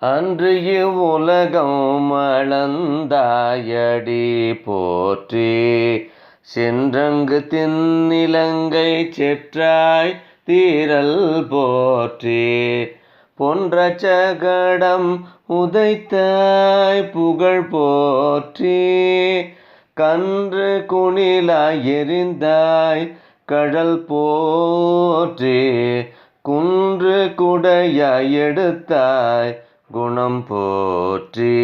அன்று இவ்வுலகம் அளந்தாயடி போற்றி. சென்றங்கு தின்னிலங்கை செற்றாய் தீரல் போற்றி. பொன்ற சகடம் உதைத்தாய் புகழ் போற்றி. கன்று குணிலாய் எரிந்தாய் கடல் போற்றி. குன்று குடையாய் எடுத்தாய் குணம் போற்றி.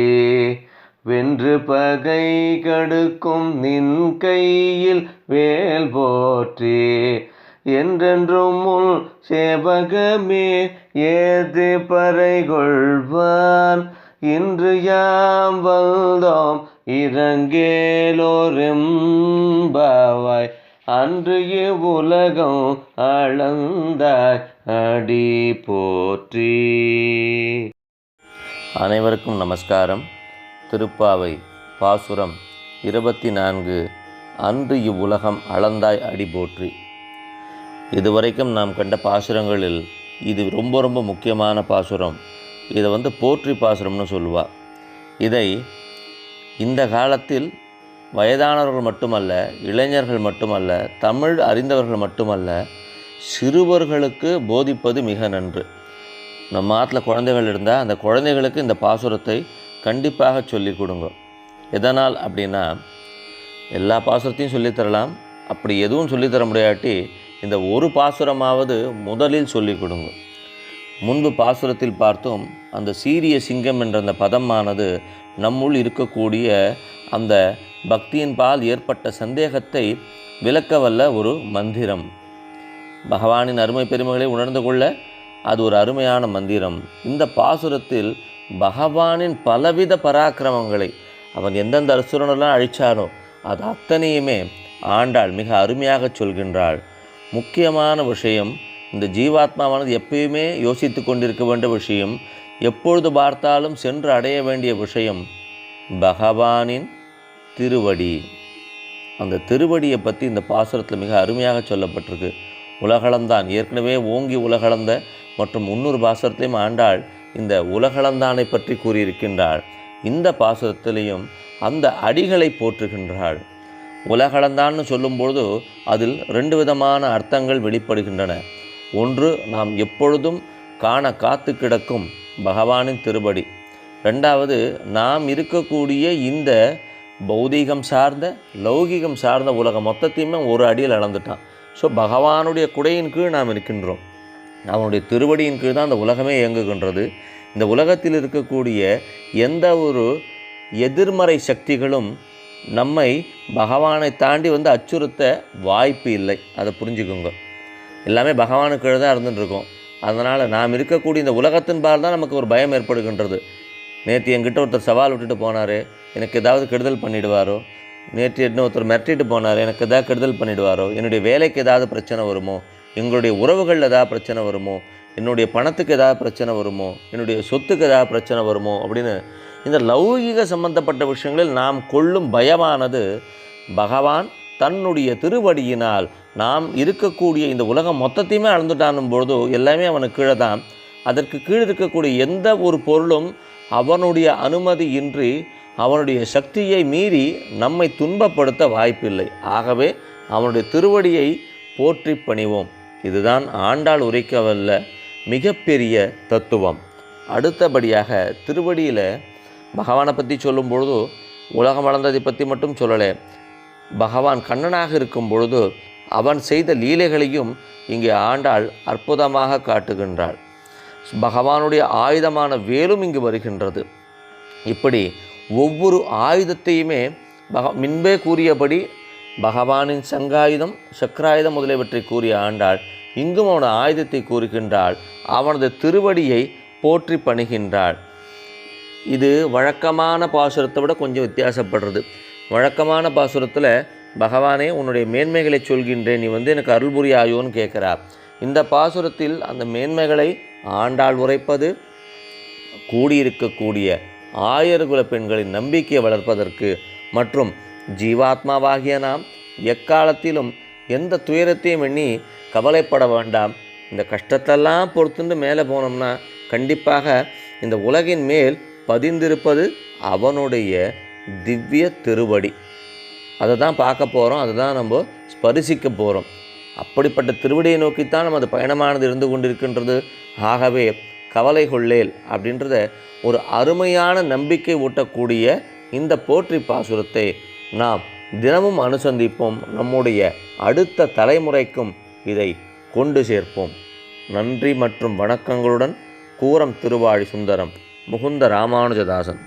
வென்று பகை கடுக்கும் நின் கையில் வேல் போற்றி. என்றென்றும் முன் சேவகமே ஏது பறை கொள்வான். இன்று யாம் வந்தோம் இரங்கேலோரெம்பாவாய். அன்று இவ்வுலகம் அளந்தாய் அடி போற்றி. அனைவருக்கும் நமஸ்காரம். திருப்பாவை பாசுரம் 24. அன்று இவ்வுலகம் அளந்தாய் அடி போற்றி. இதுவரைக்கும் நாம் கண்ட பாசுரங்களில் இது ரொம்ப ரொம்ப முக்கியமான பாசுரம். இதை போற்றி பாசுரம்னு சொல்லுவா. இதை இந்த காலத்தில் வயதானவர்கள் மட்டுமல்ல, இளைஞர்கள் மட்டுமல்ல, தமிழ் அறிந்தவர்கள் மட்டுமல்ல, சிறுவர்களுக்கு போதிப்பது மிக நன்று. நம்ம ஆற்றுல குழந்தைகள் இருந்தால் அந்த குழந்தைகளுக்கு இந்த பாசுரத்தை கண்டிப்பாக சொல்லிக் கொடுங்க. எதனால் அப்படின்னா, எல்லா பாசுரத்தையும் சொல்லித்தரலாம். அப்படி எதுவும் சொல்லித்தர முடியாட்டி இந்த ஒரு பாசுரமாவது முதலில் சொல்லிக் கொடுங்க. முன்பு பாசுரத்தில் பார்த்தோம், அந்த சீரிய சிங்கம் என்ற அந்த பதமானது நம்முள் இருக்கக்கூடிய அந்த பக்தியின் பால் ஏற்பட்ட சந்தேகத்தை விளக்க வல்ல ஒரு மந்திரம். பகவானின் அருமை பெருமைகளை உணர்ந்து கொள்ள அது ஒரு அருமையான மந்திரம். இந்த பாசுரத்தில் பகவானின் பலவித பராக்கிரமங்களை, அவன் எந்தெந்த அசுரனெல்லாம் அழித்தானோ அது அத்தனையுமே ஆண்டாள் மிக அருமையாக சொல்கின்றாள். முக்கியமான விஷயம், இந்த ஜீவாத்மாவானது எப்பயுமே யோசித்து கொண்டிருக்க வேண்டிய விஷயம், எப்பொழுது பார்த்தாலும் சென்று அடைய வேண்டிய விஷயம் பகவானின் திருவடி. அந்த திருவடியை பற்றி இந்த பாசுரத்தில் மிக அருமையாக சொல்லப்பட்டிருக்கு. உலகளந்தான், ஏற்கனவே ஓங்கி உலகளந்த மற்றும் 300 பாசுரத்திலையும் ஆண்டாள் இந்த உலகளந்தானை பற்றி கூறியிருக்கின்றாள். இந்த பாசுரத்திலையும் அந்த அடிகளை போற்றுகின்றாள். உலகளந்தான்னு சொல்லும்பொழுது அதில் 2 விதமான அர்த்தங்கள் வெளிப்படுகின்றன. ஒன்று, நாம் எப்பொழுதும் காண காத்து கிடக்கும் பகவானின் திருவடி. 2வது, நாம் இருக்கக்கூடிய இந்த பௌதீகம் சார்ந்த லௌகீகம் சார்ந்த உலகம் மொத்தத்தையுமே ஒரு அடியில் அளந்துட்டான். ஸோ பகவானுடைய குடையின் கீழ் நாம் இருக்கின்றோம். அவனுடைய திருவடியின் கீழ் தான் அந்த உலகமே இயங்குகின்றது. இந்த உலகத்தில் இருக்கக்கூடிய எந்த ஒரு எதிர்மறை சக்திகளும் நம்மை பகவானை தாண்டி அச்சுறுத்த வாய்ப்பு இல்லை. அதை புரிஞ்சுக்கோங்க. எல்லாமே பகவானுக்கு கீழே தான் இருந்துட்டுருக்கோம். அதனால் நாம் இருக்கக்கூடிய இந்த உலகத்தின் பால் தான் நமக்கு ஒரு பயம் ஏற்படுகின்றது. நேற்று என்கிட்ட ஒருத்தர் சவால் விட்டுட்டு போனார், எனக்கு ஏதாவது கெடுதல் பண்ணிவிடுவாரோ. நேற்று ஒருத்தர் மிரட்டிட்டு போனார், எனக்கு ஏதாவது கெடுதல் பண்ணிவிடுவாரோ. என்னுடைய வேலைக்கு ஏதாவது பிரச்சனை வருமோ, எங்களுடைய உறவுகளில் ஏதாவது பிரச்சனை வருமோ, என்னுடைய பணத்துக்கு ஏதாவது பிரச்சனை வருமோ, என்னுடைய சொத்துக்கு ஏதாவது பிரச்சனை வருமோ அப்படின்னு இந்த லௌகீக சம்பந்தப்பட்ட விஷயங்களில் நாம் கொள்ளும் பயமானது பகவான் தன்னுடைய திருவடியினால் நாம் இருக்கக்கூடிய இந்த உலகம் மொத்தத்தையுமே அளந்துட்டானும் பொழுது எல்லாமே அவனுக்கு கீழே தான். அதற்கு கீழே இருக்கக்கூடிய எந்த ஒரு பொருளும் அவனுடைய அனுமதி இன்றி அவனுடைய சக்தியை மீறி நம்மை துன்பப்படுத்த வாய்ப்பில்லை. ஆகவே அவனுடைய திருவடியை போற்றி பணிவோம். இதுதான் ஆண்டாள் உரைக்கவல்ல மிகப்பெரிய தத்துவம். அடுத்தபடியாக திருவடியில் பகவானை பற்றி சொல்லும் பொழுது உலகம் வளர்ந்ததை பற்றி மட்டும் சொல்லலை. பகவான் கண்ணனாக இருக்கும் பொழுது அவன் செய்த லீலைகளையும் இங்கே ஆண்டாள் அற்புதமாக காட்டுகின்றாள். பகவானுடைய ஆயுதமான வேலும் இங்கு வருகின்றது. இப்படி ஒவ்வொரு ஆயுதத்தையுமே முன்பே கூறியபடி பகவானின் சங்காயுதம், சக்கராயுதம் முதலியவற்றை கூறிய ஆண்டாள் இங்கும் அவனது ஆயுதத்தை கூறுகின்றாள். அவனது திருவடியை போற்றி பணிகின்றாள். இது வழக்கமான பாசுரத்தை விட கொஞ்சம் வித்தியாசப்படுறது. வழக்கமான பாசுரத்தில் பகவானே உன்னுடைய மேன்மைகளை சொல்கின்றேன், நீ எனக்கு அருள் புரியாயோன்னு கேட்குறார். இந்த பாசுரத்தில் அந்த மேன்மைகளை ஆண்டாள் உரைப்பது கூடியிருக்கக்கூடிய ஆயர்குல பெண்களின் நம்பிக்கையை வளர்ப்பதற்கு மற்றும் ஜீவாத்மாவாகிய நாம் எக்காலத்திலும் எந்த துயரத்தையும் எண்ணி கவலைப்பட வேண்டாம். இந்த கஷ்டத்தெல்லாம் பொறுத்துட்டு மேலே போனோம்னா கண்டிப்பாக இந்த உலகின் மேல் பதிந்திருப்பது அவனுடைய திவ்ய திருவடி. அதை தான் பார்க்க போகிறோம், அதை தான் நம்ம ஸ்பரிசிக்க போகிறோம். அப்படிப்பட்ட திருவடியை நோக்கித்தான் நமது பயணமானது இருந்து கொண்டிருக்கின்றது. ஆகவே கவலை கொள்ளேல் அப்படின்றத ஒரு அருமையான நம்பிக்கை ஊட்டக்கூடிய இந்த போற்றி பாசுரத்தை நாம் தினமும் அனுசந்திப்போம். நம்முடைய அடுத்த தலைமுறைக்கும் இதை கொண்டு சேர்ப்போம். நன்றி மற்றும் வணக்கங்களுடன் கூரம் திருவாழி சுந்தரம் முகுந்த ராமானுஜதாசன்.